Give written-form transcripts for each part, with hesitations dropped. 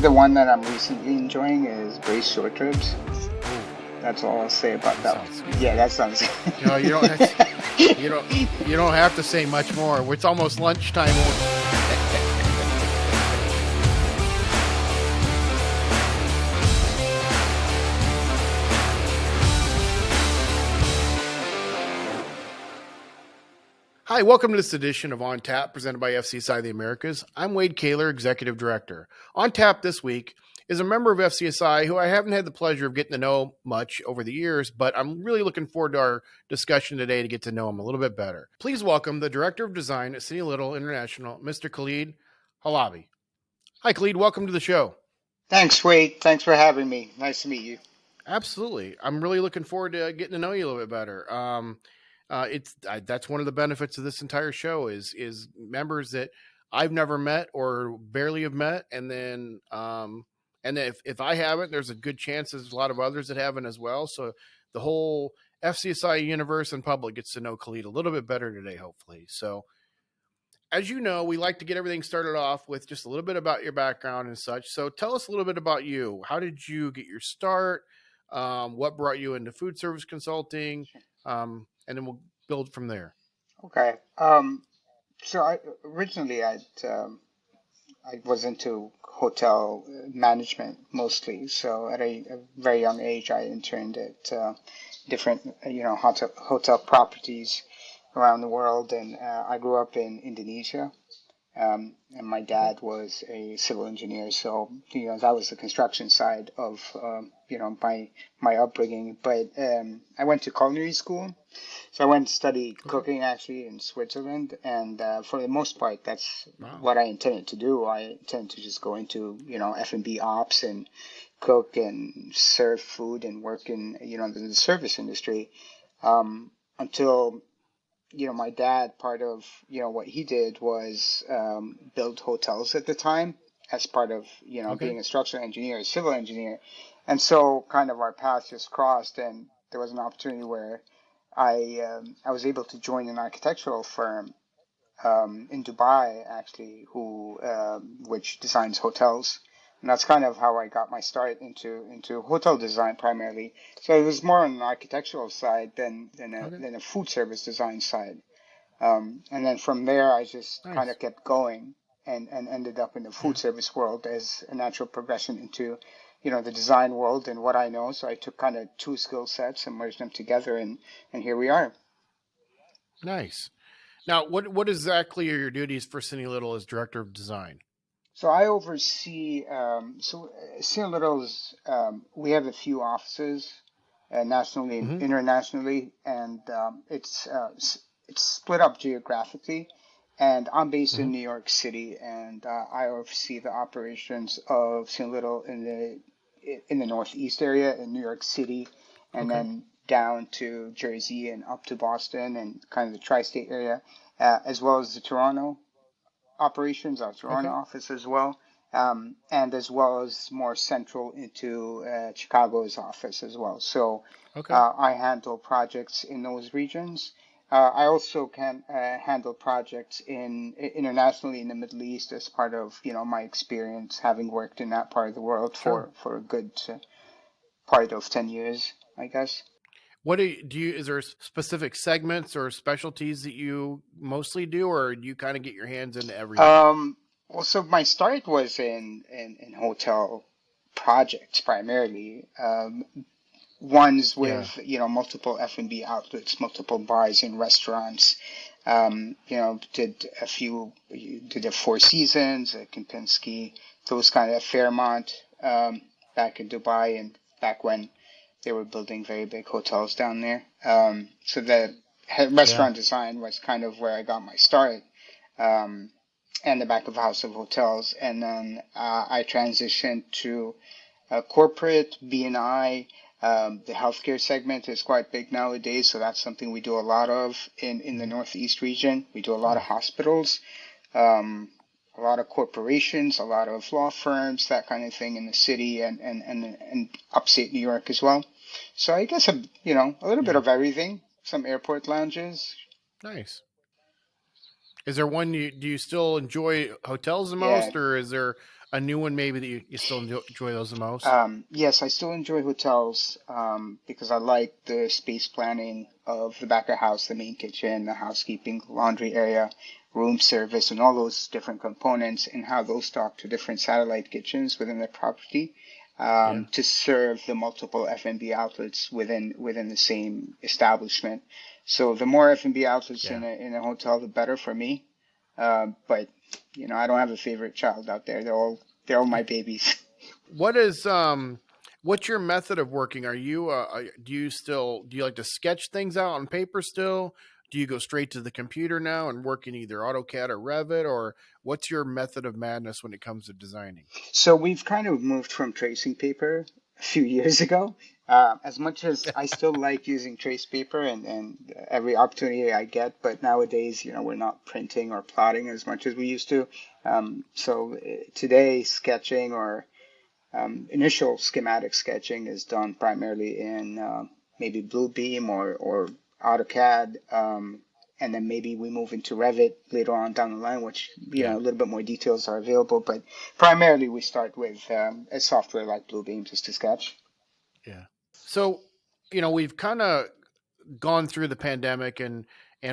the one that I'm recently enjoying is braised short ribs. That's all I'll say about That that. sounds good. Yeah, that sounds. You don't have to, you don't have to say much more. It's almost lunchtime. Hi, welcome to this edition of On Tap, presented by FCSI The Americas. I'm Wade Kaler, Executive Director. On Tap this week is a member of FCSI who I haven't had the pleasure of getting to know much over the years, but I'm really looking forward to our discussion today to get to know him a little bit better. Please welcome the Director of Design at Cini-Little International, Mr. Khaled Halabi. Hi, Khaled. Welcome to the show. Thanks, Wade. Thanks for having me. Nice to meet you. Absolutely. I'm really looking forward to getting to know you a little bit better. That's one of the benefits of this entire show is members that I've never met or barely have met, and then if I haven't, there's a good chance there's a lot of others that haven't as well. So the whole FCSI universe and public gets to know Khaled a little bit better today, hopefully. So as you know, we like to get everything started off with just a little bit about your background and such. So tell us a little bit about you. How did you get your start? What brought you into food service consulting? And then we'll build from there. Okay. So originally I was into hotel management mostly. So at a very young age, I interned at different hotel properties around the world, and I grew up in Indonesia. And my Okay. dad was a civil engineer, so that was the construction side of my upbringing. But I went to culinary school, so I went to study Okay. cooking actually in Switzerland, and for the most part, that's Wow. what I intended to do. I intended to just go into F&B ops and cook and serve food and work in the service industry until my dad, part of, what he did was build hotels at the time as part of, Okay. being a structural engineer, a civil engineer. And so kind of our paths just crossed, and there was an opportunity where I was able to join an architectural firm in Dubai, actually, who which designs hotels. And that's kind of how I got my start into hotel design primarily. So it was more on an architectural side Okay. than a food service design side. And then from there, I just kind Nice. of kept going and ended up in the food Yeah. service world as a natural progression into, the design world and what I know. So I took kind of two skill sets and merged them together, and here we are. Nice. Now, what exactly are your duties for Cini-Little as Director of Design? So I oversee, Cini-Little's, we have a few offices nationally and Mm-hmm. internationally, and it's split up geographically. And I'm based Mm-hmm. in New York City, and I oversee the operations of Cini-Little in the Northeast area in New York City, and Okay. then down to Jersey and up to Boston and kind of the tri-state area, as well as the Toronto operations, our Toronto Okay. office as well, and as well as more central into Chicago's office as well. So Okay. I handle projects in those regions. I also can handle projects internationally in the Middle East as part of my experience having worked in that part of the world Sure. for a good part of 10 years, I guess. What do you? Is there specific segments or specialties that you mostly do, or do you kind of get your hands into everything? Well, so my start was in hotel projects primarily. Ones Yeah. with multiple F&B outlets, multiple bars and restaurants. Did a Four Seasons, a Kempinski, those kind of Fairmont back in Dubai and back when they were building very big hotels down there. So the Yeah. restaurant design was kind of where I got my start. Um, and the back of house of hotels, and then I transitioned to corporate B&I. The healthcare segment is quite big nowadays, so that's something we do a lot of in the Mhm. Northeast region. We do a lot of Nice. hospitals, um, a lot of corporations, a lot of law firms, that kind of thing in the city and upstate New York as well. So I guess a little bit Yeah. of everything. Some airport lounges. Nice. Is there one you do you still enjoy hotels the Yeah, most, or is there a new one maybe that you still enjoy those the most? Yes, I still enjoy hotels because I like the space planning of the back of house, the main kitchen, the housekeeping, laundry area, room service, and all those different components, and how those talk to different satellite kitchens within the property Yeah, to serve the multiple F&B outlets within the same establishment. So the more F&B outlets yeah. in a hotel, the better for me. But I don't have a favorite child out there. They're all my babies. What is what's your method of working? Are you do you like to sketch things out on paper still? Do you go straight to the computer now and work in either AutoCAD or Revit, or what's your method of madness when it comes to designing? So we've kind of moved from tracing paper a few years ago. As much as I still like using trace paper and every opportunity I get, but nowadays, we're not printing or plotting as much as we used to. So today, sketching or initial schematic sketching is done primarily in maybe Bluebeam or AutoCAD, and then maybe we move into Revit later on down the line, which Yeah, a little bit more details are available. But primarily, we start with a software like Bluebeam just to sketch. yeah. So, we've kind of gone through the pandemic, and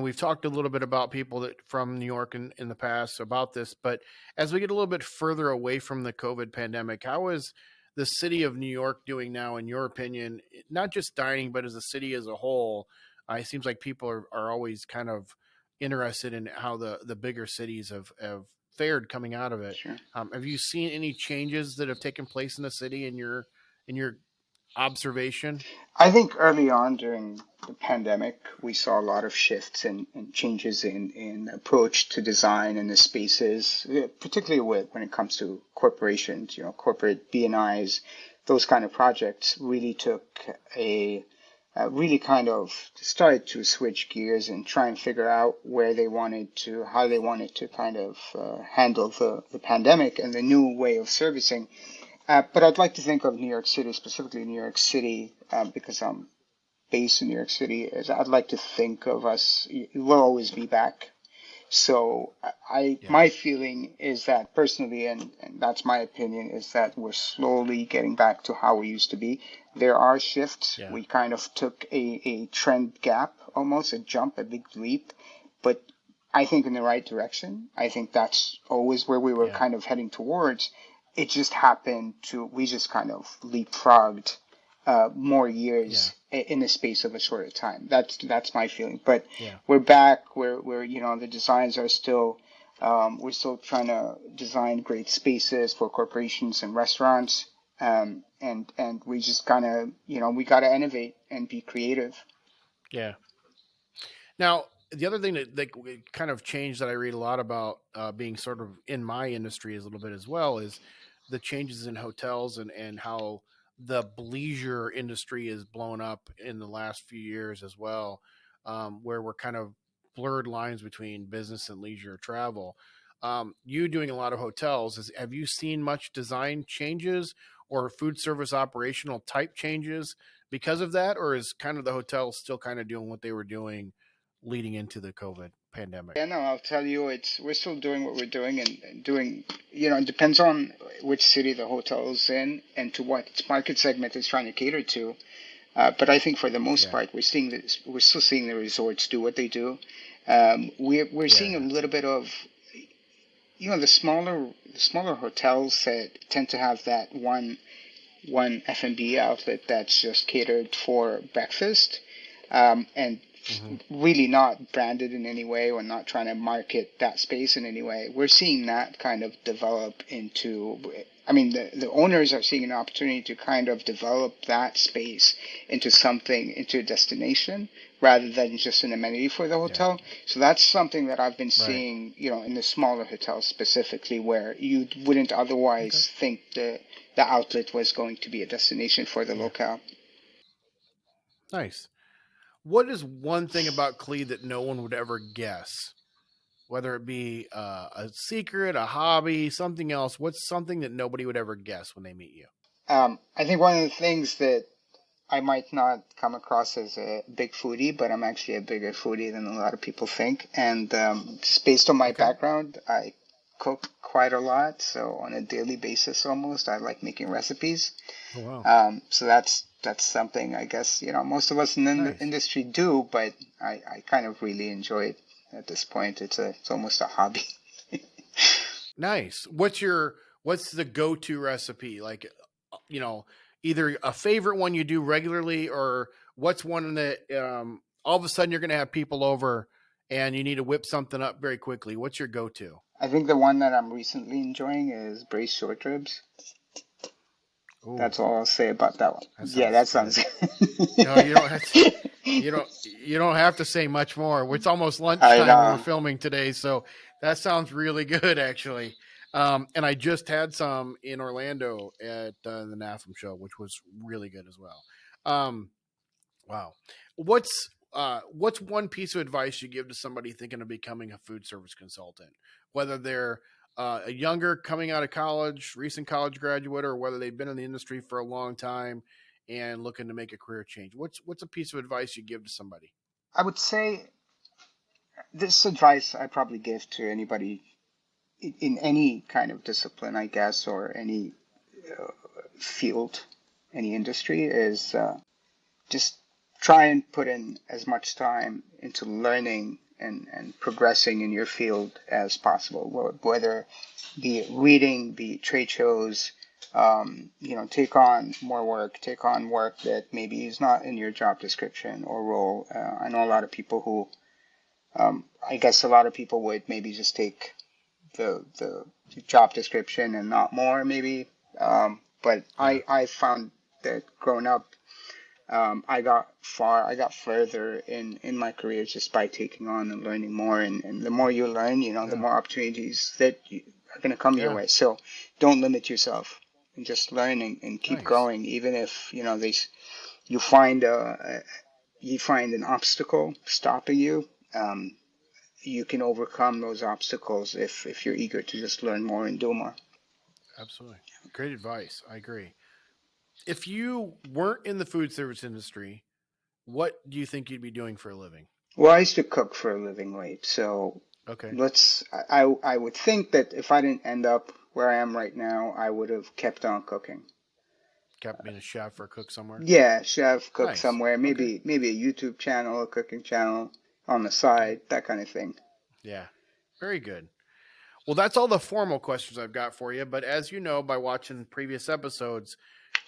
we've talked a little bit about people that from New York in the past about this, but as we get a little bit further away from the COVID pandemic, how is the city of New York doing now, in your opinion, not just dining, but as a city as a whole? It seems like people are always kind of interested in how the bigger cities have fared coming out of it. Sure. Have you seen any changes that have taken place in the city in your observation? I think early on during the pandemic, we saw a lot of shifts and changes in approach to design and the spaces, particularly when it comes to corporations, corporate B&Is, those kind of projects really took really kind of started to switch gears and try and figure out how they wanted to kind of handle the pandemic and the new way of servicing. But I'd like to think of New York City, specifically New York City, because I'm based in New York City, as I'd like to think of us, we'll always be back. So Yeah, my feeling is that personally, and that's my opinion, is that we're slowly getting back to how we used to be. There are shifts. yeah, We kind of took a trend gap, almost a jump, a big leap, but I think in the right direction. I think that's always where we were yeah, kind of heading towards. It just happened we just kind of leapfrogged more yeah, years in the space of a shorter time. That's my feeling. But yeah. we're back. We're the designs are still we're still trying to design great spaces for corporations and restaurants. And we just kind of we got to innovate and be creative. Yeah. Now, the other thing that kind of changed that I read a lot about, being sort of in my industry is a little bit as well, is the changes in hotels and how the leisure industry is blown up in the last few years as well, where we're kind of blurred lines between business and leisure travel. You doing a lot of hotels, have you seen much design changes or food service operational type changes because of that, or is kind of the hotel still kind of doing what they were doing leading into the COVID pandemic? Yeah, no, I'll tell you, we're still doing what we're doing and doing. It depends on which city the hotel is in and to what its market segment is trying to cater to. But I think for the most Yeah, part, we're still seeing the resorts do what they do. We're yeah, seeing a yeah, little bit of the smaller hotels that tend to have that one F&B outlet that's just catered for breakfast, and hmm, really not branded in any way or not trying to market that space in any way. We're seeing that kind of develop into. I mean, the owners are seeing an opportunity to kind of develop that space into a destination rather than just an amenity for the yeah, hotel. So that's something that I've been right, seeing, in the smaller hotels specifically, where you wouldn't okay, otherwise think the outlet was going to be a destination for the yeah, locale. nice. What is one thing about Clee that no one would ever guess? Whether it be a secret, a hobby, something else, what's something that nobody would ever guess when they meet you? I think one of the things that I might not come across as a big foodie, but I'm actually a bigger foodie than a lot of people think. And just based on my Okay. background, cook quite a lot. So on a daily basis, almost, I like making recipes. Oh, wow. So that's something I guess most of us in the Nice. industry do, but I kind of really enjoy it at this point. It's almost a hobby. Nice. What's the go-to recipe? Like, you know, either a favorite one you do regularly, or what's one that all of a sudden you're going to have people over and you need to whip something up very quickly. What's your go-to? I think the one that I'm recently enjoying is braised short ribs. Ooh, That's all I'll say about that one. that Yeah, sounds that good. sounds. No, you don't have to, you don't have to say much more. It's almost I lunchtime when we're know. filming today, so that sounds really good actually. And I just had some in Orlando at the NAFM show, which was really good as well. Um, wow, what's one piece of advice you give to somebody thinking of becoming a food service consultant, whether they're a younger coming out of college, recent college graduate, or whether they've been in the industry for a long time and looking to make a career change? What's a piece of advice you give to somebody? I would say this advice I probably give to anybody in any kind of discipline, I guess, or any uh, field, any industry, is just try and put in as much time into learning and progressing in your field as possible, whether be it reading, be it trade shows, take on more work, take on work that maybe is not in your job description or role. I know a lot of people who, I guess a lot of people would maybe just take the job description and not more, maybe. But Yeah, I found that growing up, I got further in my career just by taking on and learning more. And the more you learn, the yeah, more opportunities that are going to come your yeah. way. So don't limit yourself and just learn and keep Nice. going, even if, you find you find an obstacle stopping you. You can overcome those obstacles if you're eager to just learn more and do more. Absolutely. Great advice. I agree. If you weren't in the food service industry, what do you think you'd be doing for a living? Well, I used to cook for a living, right? So Okay. I would think that if I didn't end up where I am right now, I would have kept on cooking. Kept being a chef or a cook somewhere? Yeah, chef, cook Nice. somewhere, Okay. maybe a YouTube channel, a cooking channel on the Okay. side, that kind of thing. Yeah. Very good. Well, that's all the formal questions I've got for you. But as you know, by watching previous episodes,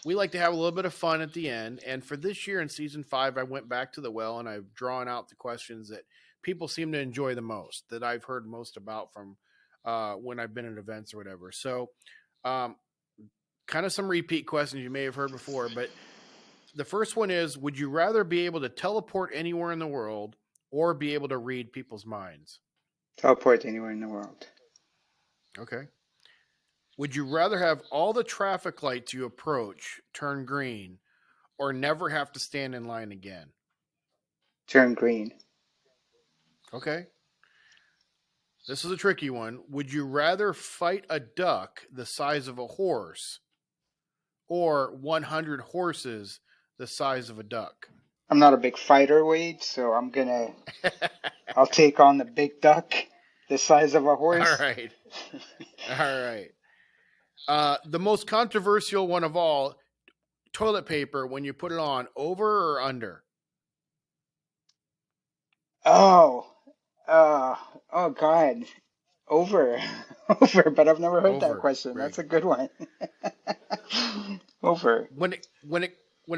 we like to have a little bit of fun at the end. And for this year in season 5, I went back to the well and I've drawn out the questions that people seem to enjoy the most, that I've heard most about from when I've been at events or whatever. So, um, kind of some repeat questions you may have heard before. But the first one is: would you rather be able to teleport anywhere in the world or be able to read people's minds? Teleport anywhere in the world. Okay. Would you rather have all the traffic lights you approach turn green or never have to stand in line again? Turn green. Okay. This is a tricky one. Would you rather fight a duck the size of a horse or 100 horses the size of a duck? I'm not a big fighter, Wade, so I'll take on the big duck, the size of a All horse. right. All right. The most controversial one of all: toilet paper when you put it on, over or under? Oh, uh, oh God, over, over. But I've never heard that Over. question. Very That's a good. good one. Over. When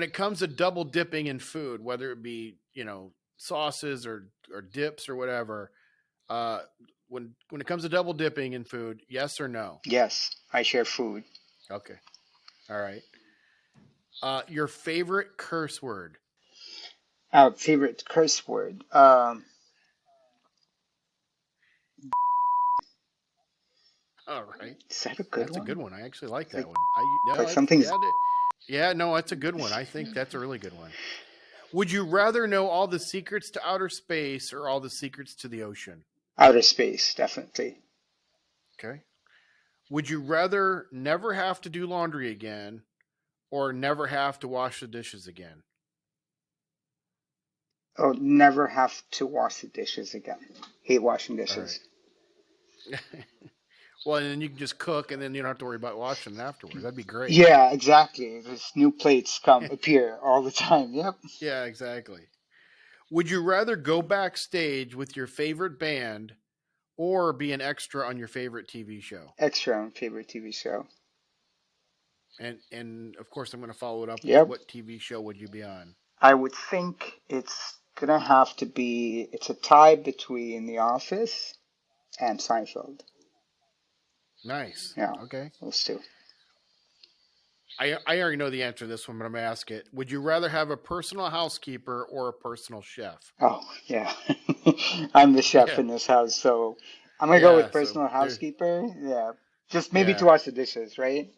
it comes to double dipping in food, whether it be sauces or dips or whatever, uh, when it comes to double dipping in food, yes or no? Yes, I share food. Okay, all right. Your favorite curse word? Favorite curse word. All right, Is that a good that's a good one? one. I actually like It's that one. I no, like it's something's yeah, yeah, no, that's a good one. I think that's a really good one. Would you rather know all the secrets to outer space or all the secrets to the ocean? outer space, definitely. Okay. Would you rather never have to do laundry again or never have to wash the dishes again? Oh, never have to wash the dishes again. Hate washing All right. dishes. Well, and then you can just cook, and then you don't have to worry about washing it afterwards. That'd be great. Yeah, exactly. There's new plates appear all the time. Yep. Yeah, exactly. Would you rather go backstage with your favorite band or be an extra on your favorite TV show? Extra on favorite TV show. And of course, I'm going to follow it up with Yep. what TV show would you be on? I would think it's gonna have to be. It's a tie between The Office and Seinfeld. Nice. Yeah, Okay. those two. I already know the answer to this one, but I'm going to ask it. Would you rather have a personal housekeeper or a personal chef? Oh, yeah. I'm the chef Yeah. in this house, so I'm gonna go with Yeah. personal So housekeeper. Yeah, just maybe to yeah. wash the dishes, right?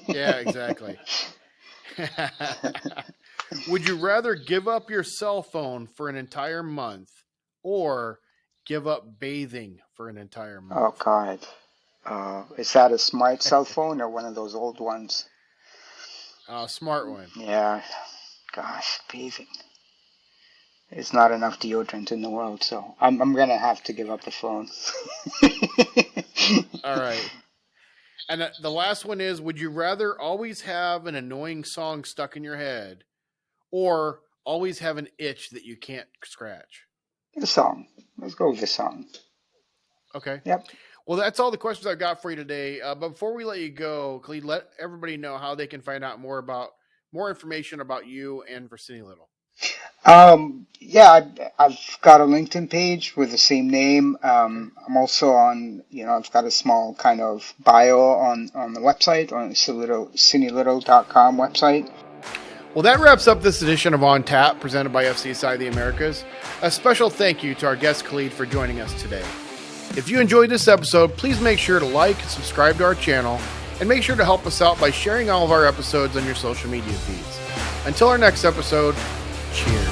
Yeah, exactly. Would you rather give up your cell phone for an entire month or give up bathing for an entire Oh month? God. Is that a smart cell phone or one of those old ones? Smart one. Yeah. Gosh, bathing. There's not enough deodorant in the world, so I'm gonna have to give up the phone. All right. And the last one is, would you rather always have an annoying song stuck in your head or always have an itch that you can't scratch? The song. Let's go with the song. Okay. Yep. Well, that's all the questions I've got for you today. But before we let you go, Khalid, let everybody know how they can find out more information about you and for Cini-Little. Yeah, I've got a LinkedIn page with the same name. Okay. I'm also on, I've got a small kind of bio on the website, on the Cini-Little.com website. Well, that wraps up this edition of On Tap, presented by FCSI the Americas. A special thank you to our guest Khalid for joining us today. If you enjoyed this episode, please make sure to like and subscribe to our channel, and make sure to help us out by sharing all of our episodes on your social media feeds. Until our next episode, cheers.